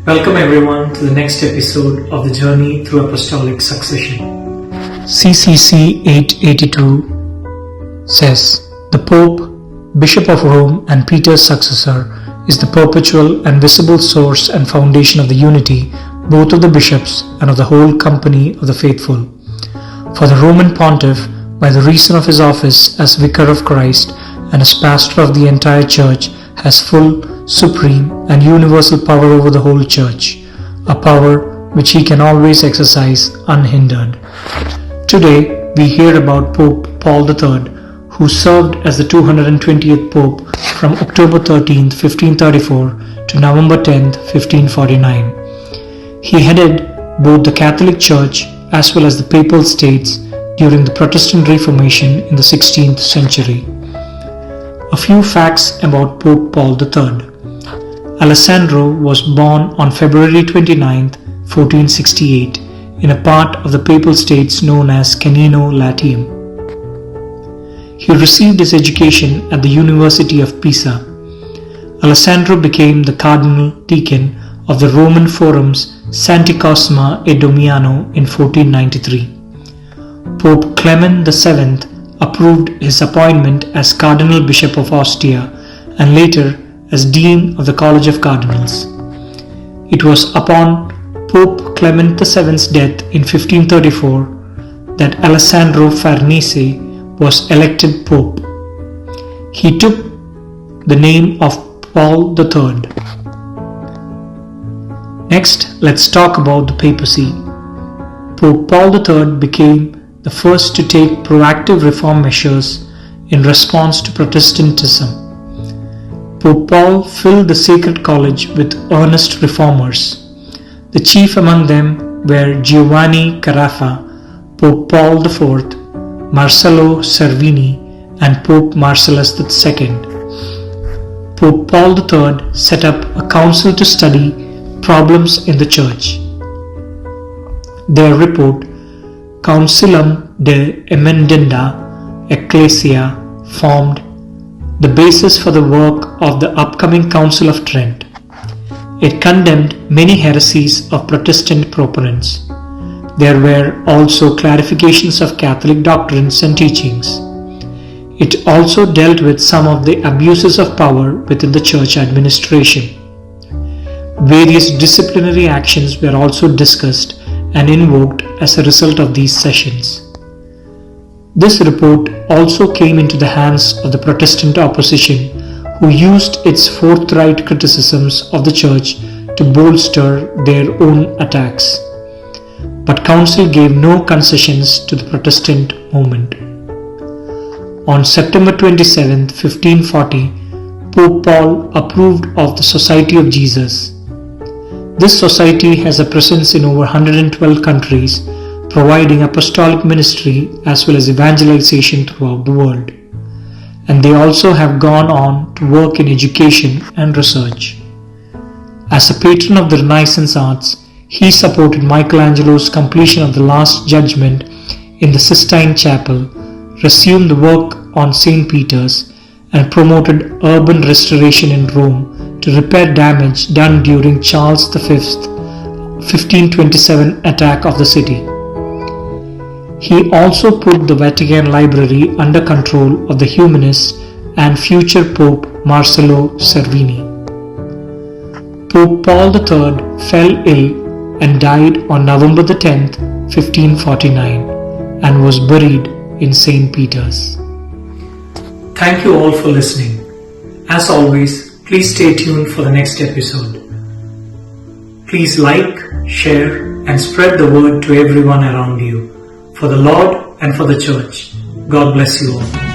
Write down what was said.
Welcome everyone to the next episode of the Journey Through Apostolic Succession. CCC 882 says, "The Pope, Bishop of Rome and Peter's successor, is the perpetual and visible source and foundation of the unity both of the bishops and of the whole company of the faithful. For the Roman Pontiff, by the reason of his office as Vicar of Christ and as pastor of the entire Church, has full, supreme and universal power over the whole Church, a power which he can always exercise unhindered." Today we hear about Pope Paul III, who served as the 220th Pope from October 13, 1534 to November 10, 1549. He headed both the Catholic Church as well as the Papal States during the Protestant Reformation in the 16th century. A few facts about Pope Paul III. Alessandro was born on February 29, 1468, in a part of the Papal States known as Canino, Latium. He received his education at the University of Pisa. Alessandro became the Cardinal-Deacon of the Roman forums Santi Cosma e Damiano in 1493. Pope Clement VII approved his appointment as Cardinal-Bishop of Ostia and later as Dean of the College of Cardinals. It was upon Pope Clement VII's death in 1534 that Allesandro Farnese was elected Pope. He took the name of Paul III. Next, let's talk about the papacy. Pope Paul III became the first to take proactive reform measures in response to Protestantism. Pope Paul filled the Sacred College with earnest reformers. The chief among them were Giovanni Carafa, Pope Paul IV, Marcello Cervini, and Pope Marcellus II. Pope Paul III set up a council to study problems in the Church. Their report, Councilum de Emendenda Ecclesia, formed the basis for the work of the upcoming Council of Trent. It condemned many heresies of Protestant proponents. There were also clarifications of Catholic doctrines and teachings. It also dealt with some of the abuses of power within the Church administration. Various disciplinary actions were also discussed and invoked as a result of these sessions. This report also came into the hands of the Protestant opposition, who used its forthright criticisms of the Church to bolster their own attacks. But Council gave no concessions to the Protestant movement. On September 27, 1540, Pope Paul approved of the Society of Jesus. This society has a presence in over 112 countries, providing apostolic ministry as well as evangelization throughout the world. And they also have gone on to work in education and research. As a patron of the Renaissance arts, he supported Michelangelo's completion of the Last Judgment in the Sistine Chapel, resumed the work on St.Peter's, and promoted urban restoration in Rome to repair damage done during Charles V's 1527 attack of the city. He also put the Vatican Library under control of the humanist and future Pope Marcello Cervini. Pope Paul III fell ill and died on November 10, 1549, and was buried in St. Peter's. Thank you all for listening. As always, please stay tuned for the next episode. Please like, share, and spread the word to everyone around you, for the Lord and for the Church. God bless you all.